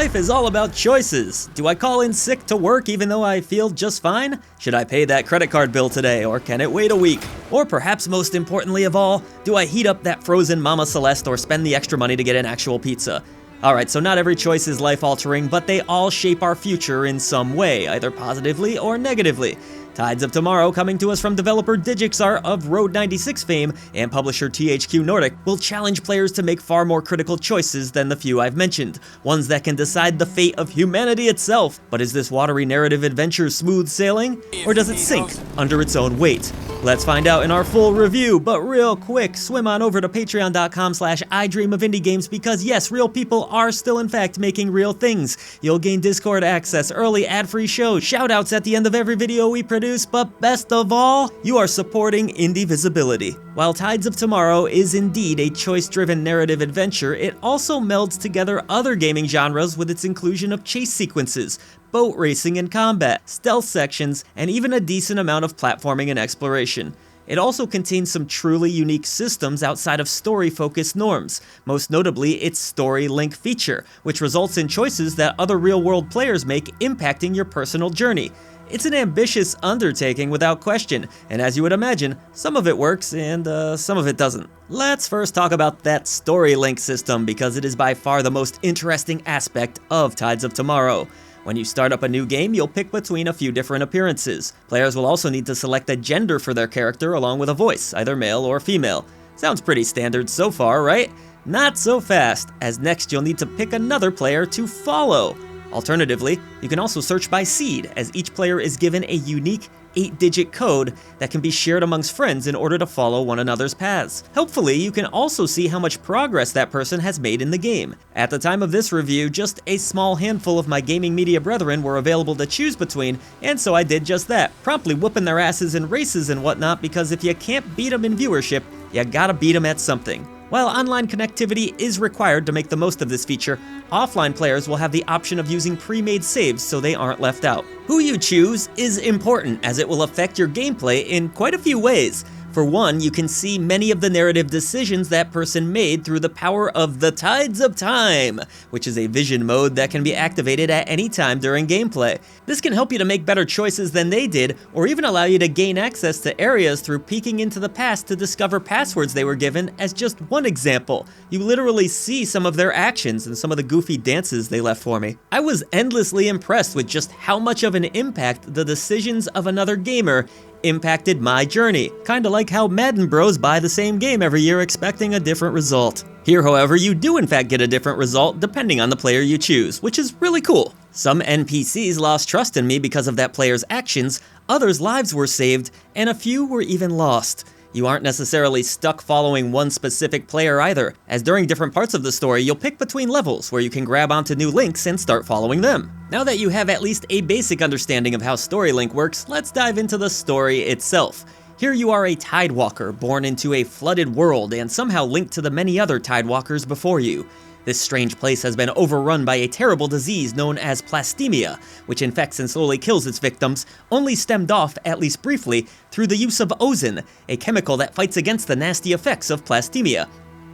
Life is all about choices. Do I call in sick to work even though I feel just fine? Should I pay that credit card bill today, or can it wait a week? Or perhaps most importantly of all, do I heat up that frozen Mama Celeste or spend the extra money to get an actual pizza? Alright, so not every choice is life-altering, but they all shape our future in some way, either positively or negatively. Tides of Tomorrow, coming to us from developer Digixart of Road 96 fame and publisher THQ Nordic, will challenge players to make far more critical choices than the few I've mentioned, ones that can decide the fate of humanity itself. But is this watery narrative adventure smooth sailing, or does it sink under its own weight? Let's find out in our full review, but real quick, swim on over to patreon.com/idreamofindiegames because yes, real people are still in fact making real things. You'll gain Discord access, early ad-free shows, shoutouts at the end of every video we produce, but best of all, you are supporting indie visibility. While Tides of Tomorrow is indeed a choice-driven narrative adventure, it also melds together other gaming genres with its inclusion of chase sequences, boat racing and combat, stealth sections, and even a decent amount of platforming and exploration. It also contains some truly unique systems outside of story-focused norms, most notably its story link feature, which results in choices that other real-world players make impacting your personal journey. It's an ambitious undertaking without question, and as you would imagine, some of it works and some of it doesn't. Let's first talk about that story link system because it is by far the most interesting aspect of Tides of Tomorrow. When you start up a new game, you'll pick between a few different appearances. Players will also need to select a gender for their character along with a voice, either male or female. Sounds pretty standard so far, right? Not so fast, as next you'll need to pick another player to follow. Alternatively, you can also search by seed, as each player is given a unique 8-digit code that can be shared amongst friends in order to follow one another's paths. Helpfully, you can also see how much progress that person has made in the game. At the time of this review, just a small handful of my gaming media brethren were available to choose between, and so I did just that, promptly whooping their asses in races and whatnot, because if you can't beat them in viewership, you gotta beat them at something. While online connectivity is required to make the most of this feature, offline players will have the option of using pre-made saves so they aren't left out. Who you choose is important as it will affect your gameplay in quite a few ways. For one, you can see many of the narrative decisions that person made through the power of the Tides of Time, which is a vision mode that can be activated at any time during gameplay. This can help you to make better choices than they did, or even allow you to gain access to areas through peeking into the past to discover passwords they were given, as just one example. You literally see some of their actions and some of the goofy dances they left for me. I was endlessly impressed with just how much of an impact the decisions of another gamer impacted my journey, kinda like how Madden bros buy the same game every year expecting a different result. Here, however, you do in fact get a different result depending on the player you choose, which is really cool. Some NPCs lost trust in me because of that player's actions, others' lives were saved, and a few were even lost. You aren't necessarily stuck following one specific player either, as during different parts of the story you'll pick between levels where you can grab onto new links and start following them. Now that you have at least a basic understanding of how StoryLink works, let's dive into the story itself. Here you are a Tidewalker born into a flooded world and somehow linked to the many other Tidewalkers before you. This strange place has been overrun by a terrible disease known as plastemia, which infects and slowly kills its victims, only stemmed off, at least briefly, through the use of ozone, a chemical that fights against the nasty effects of plastemia.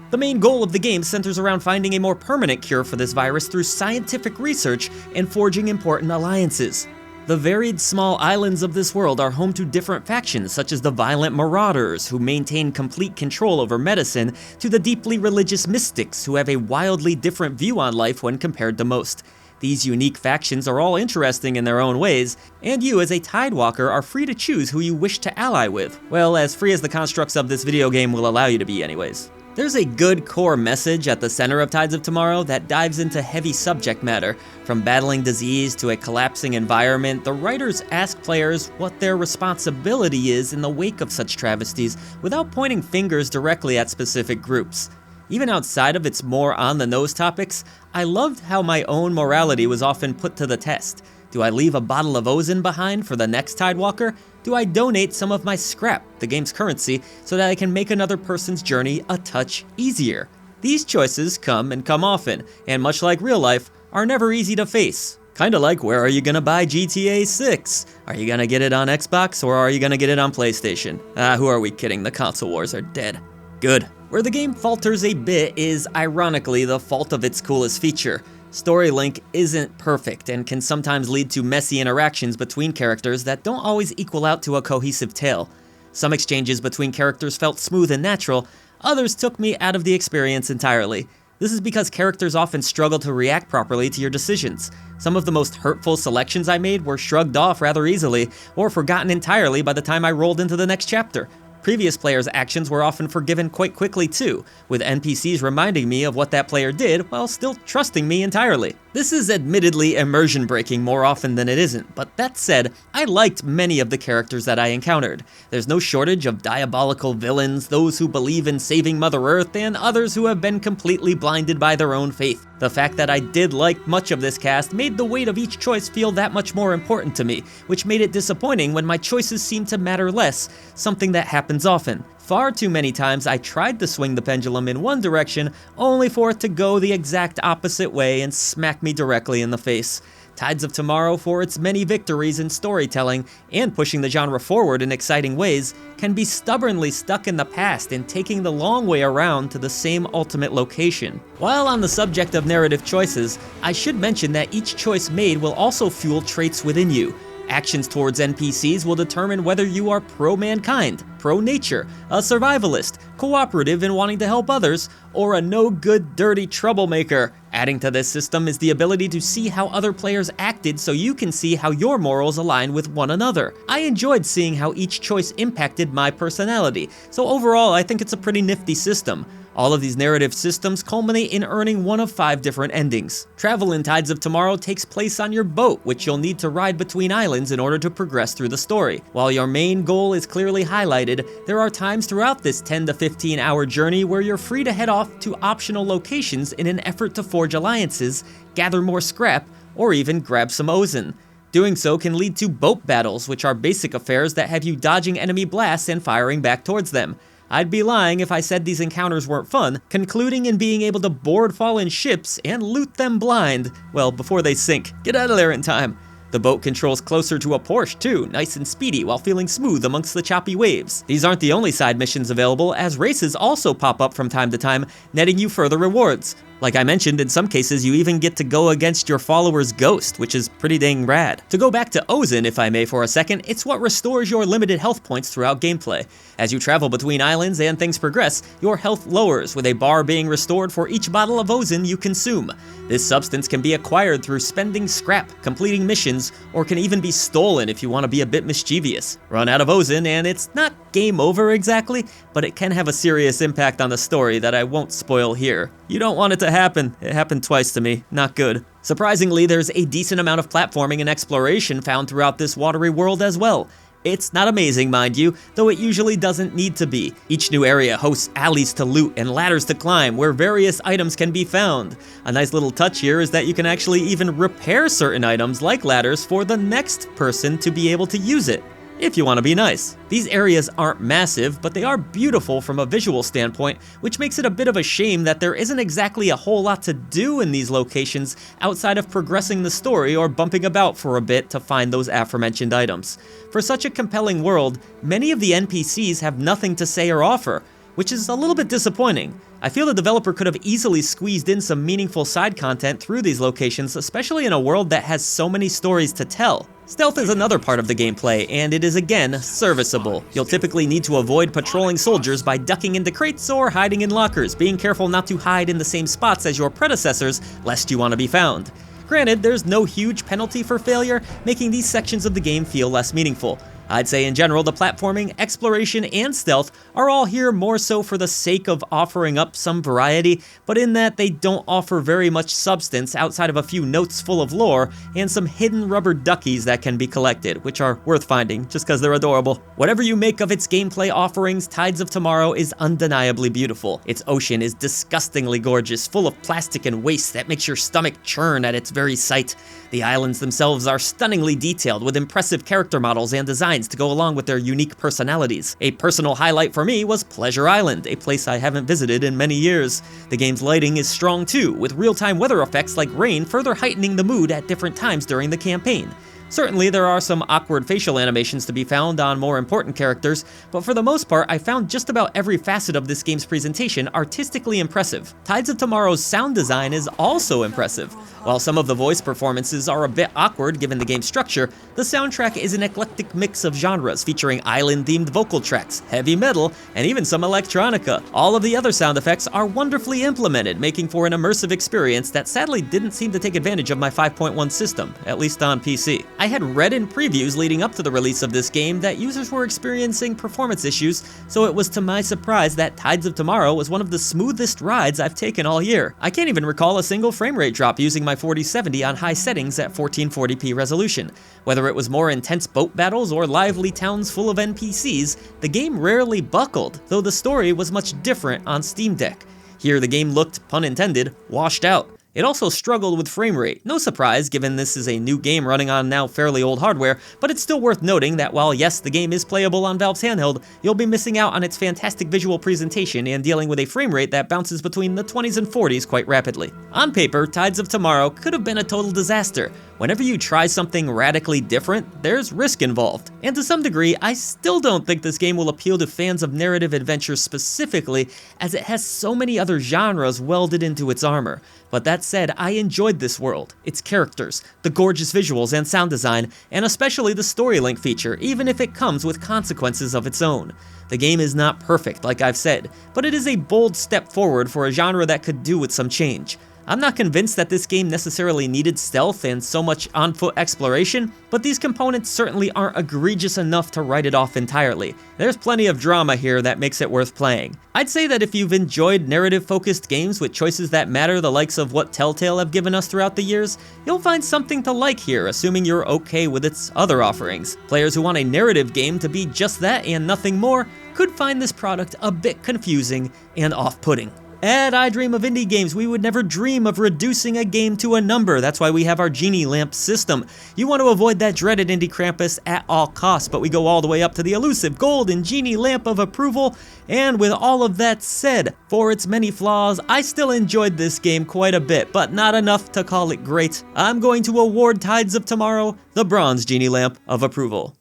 The main goal of the game centers around finding a more permanent cure for this virus through scientific research and forging important alliances. The varied small islands of this world are home to different factions, such as the violent marauders, who maintain complete control over medicine, to the deeply religious mystics, who have a wildly different view on life when compared to most. These unique factions are all interesting in their own ways, and you as a Tidewalker are free to choose who you wish to ally with. Well, as free as the constructs of this video game will allow you to be anyways. There's a good core message at the center of Tides of Tomorrow that dives into heavy subject matter. From battling disease to a collapsing environment, the writers ask players what their responsibility is in the wake of such travesties without pointing fingers directly at specific groups. Even outside of its more on-the-nose topics, I loved how my own morality was often put to the test. Do I leave a bottle of ozone behind for the next Tidewalker? Do I donate some of my scrap, the game's currency, so that I can make another person's journey a touch easier? These choices come and come often, and much like real life, are never easy to face. Kinda like, where are you gonna buy GTA 6? Are you gonna get it on Xbox, or are you gonna get it on PlayStation? Who are we kidding? The console wars are dead. Good. Where the game falters a bit is, ironically, the fault of its coolest feature. Story link isn't perfect and can sometimes lead to messy interactions between characters that don't always equal out to a cohesive tale. Some exchanges between characters felt smooth and natural, others took me out of the experience entirely. This is because characters often struggle to react properly to your decisions. Some of the most hurtful selections I made were shrugged off rather easily, or forgotten entirely by the time I rolled into the next chapter. Previous players' actions were often forgiven quite quickly too, with NPCs reminding me of what that player did while still trusting me entirely. This is admittedly immersion breaking more often than it isn't, but that said, I liked many of the characters that I encountered. There's no shortage of diabolical villains, those who believe in saving Mother Earth, and others who have been completely blinded by their own faith. The fact that I did like much of this cast made the weight of each choice feel that much more important to me, which made it disappointing when my choices seemed to matter less, something that happens often. Far too many times I tried to swing the pendulum in one direction, only for it to go the exact opposite way and smack me directly in the face. Tides of Tomorrow, for its many victories in storytelling and pushing the genre forward in exciting ways, can be stubbornly stuck in the past and taking the long way around to the same ultimate location. While on the subject of narrative choices, I should mention that each choice made will also fuel traits within you. Actions towards NPCs will determine whether you are pro-mankind, pro-nature, a survivalist, cooperative in wanting to help others, or a no-good, dirty troublemaker. Adding to this system is the ability to see how other players acted so you can see how your morals align with one another. I enjoyed seeing how each choice impacted my personality, so overall I think it's a pretty nifty system. All of these narrative systems culminate in earning one of 5 different endings. Travel in Tides of Tomorrow takes place on your boat, which you'll need to ride between islands in order to progress through the story. While your main goal is clearly highlighted, there are times throughout this 10 to 15 hour journey where you're free to head off to optional locations in an effort to forge alliances, gather more scrap, or even grab some Ozen. Doing so can lead to boat battles, which are basic affairs that have you dodging enemy blasts and firing back towards them. I'd be lying if I said these encounters weren't fun, concluding in being able to board fallen ships and loot them blind, well, before they sink. Get out of there in time. The boat controls closer to a Porsche too, nice and speedy while feeling smooth amongst the choppy waves. These aren't the only side missions available, as races also pop up from time to time, netting you further rewards. Like I mentioned, in some cases you even get to go against your follower's ghost, which is pretty dang rad. To go back to Ozen, if I may for a second, it's what restores your limited health points throughout gameplay. As you travel between islands and things progress, your health lowers, with a bar being restored for each bottle of Ozen you consume. This substance can be acquired through spending scrap, completing missions, or can even be stolen if you want to be a bit mischievous. Run out of Ozen and it's not game over exactly, but it can have a serious impact on the story that I won't spoil here. You don't want it to happen. It happened twice to me. Not good. Surprisingly, there's a decent amount of platforming and exploration found throughout this watery world as well. It's not amazing, mind you, though it usually doesn't need to be. Each new area hosts alleys to loot and ladders to climb where various items can be found. A nice little touch here is that you can actually even repair certain items like ladders for the next person to be able to use it, if you want to be nice. These areas aren't massive, but they are beautiful from a visual standpoint, which makes it a bit of a shame that there isn't exactly a whole lot to do in these locations outside of progressing the story or bumping about for a bit to find those aforementioned items. For such a compelling world, many of the NPCs have nothing to say or offer, which is a little bit disappointing. I feel the developer could have easily squeezed in some meaningful side content through these locations, especially in a world that has so many stories to tell. Stealth is another part of the gameplay, and it is again serviceable. You'll typically need to avoid patrolling soldiers by ducking into crates or hiding in lockers, being careful not to hide in the same spots as your predecessors, lest you want to be found. Granted, there's no huge penalty for failure, making these sections of the game feel less meaningful. I'd say in general, the platforming, exploration, and stealth are all here more so for the sake of offering up some variety, but in that they don't offer very much substance outside of a few notes full of lore and some hidden rubber duckies that can be collected, which are worth finding just because they're adorable. Whatever you make of its gameplay offerings, Tides of Tomorrow is undeniably beautiful. Its ocean is disgustingly gorgeous, full of plastic and waste that makes your stomach churn at its very sight. The islands themselves are stunningly detailed with impressive character models and designs to go along with their unique personalities. A personal highlight for me was Pleasure Island, a place I haven't visited in many years. The game's lighting is strong too, with real-time weather effects like rain further heightening the mood at different times during the campaign. Certainly, there are some awkward facial animations to be found on more important characters, but for the most part, I found just about every facet of this game's presentation artistically impressive. Tides of Tomorrow's sound design is also impressive. While some of the voice performances are a bit awkward given the game's structure, the soundtrack is an eclectic mix of genres featuring island-themed vocal tracks, heavy metal, and even some electronica. All of the other sound effects are wonderfully implemented, making for an immersive experience that sadly didn't seem to take advantage of my 5.1 system, at least on PC. I had read in previews leading up to the release of this game that users were experiencing performance issues, so it was to my surprise that Tides of Tomorrow was one of the smoothest rides I've taken all year. I can't even recall a single frame rate drop using my 4070 on high settings at 1440p resolution. Whether it was more intense boat battles or lively towns full of NPCs, the game rarely buckled, though the story was much different on Steam Deck. Here the game looked, pun intended, washed out. It also struggled with frame rate, no surprise given this is a new game running on now fairly old hardware, but it's still worth noting that while yes, the game is playable on Valve's handheld, you'll be missing out on its fantastic visual presentation and dealing with a frame rate that bounces between the 20s and 40s quite rapidly. On paper, Tides of Tomorrow could have been a total disaster. Whenever you try something radically different, there's risk involved. And to some degree, I still don't think this game will appeal to fans of narrative adventures specifically, as it has so many other genres welded into its armor. But that said, I enjoyed this world, its characters, the gorgeous visuals and sound design, and especially the story link feature, even if it comes with consequences of its own. The game is not perfect, like I've said, but it is a bold step forward for a genre that could do with some change. I'm not convinced that this game necessarily needed stealth and so much on-foot exploration, but these components certainly aren't egregious enough to write it off entirely. There's plenty of drama here that makes it worth playing. I'd say that if you've enjoyed narrative-focused games with choices that matter, the likes of what Telltale have given us throughout the years, you'll find something to like here, assuming you're okay with its other offerings. Players who want a narrative game to be just that and nothing more could find this product a bit confusing and off-putting. At I Dream of Indie Games, we would never dream of reducing a game to a number. That's why we have our Genie Lamp system. You want to avoid that dreaded Indie Krampus at all costs, but we go all the way up to the elusive golden Genie Lamp of approval. And with all of that said, for its many flaws, I still enjoyed this game quite a bit, but not enough to call it great. I'm going to award Tides of Tomorrow the bronze Genie Lamp of approval.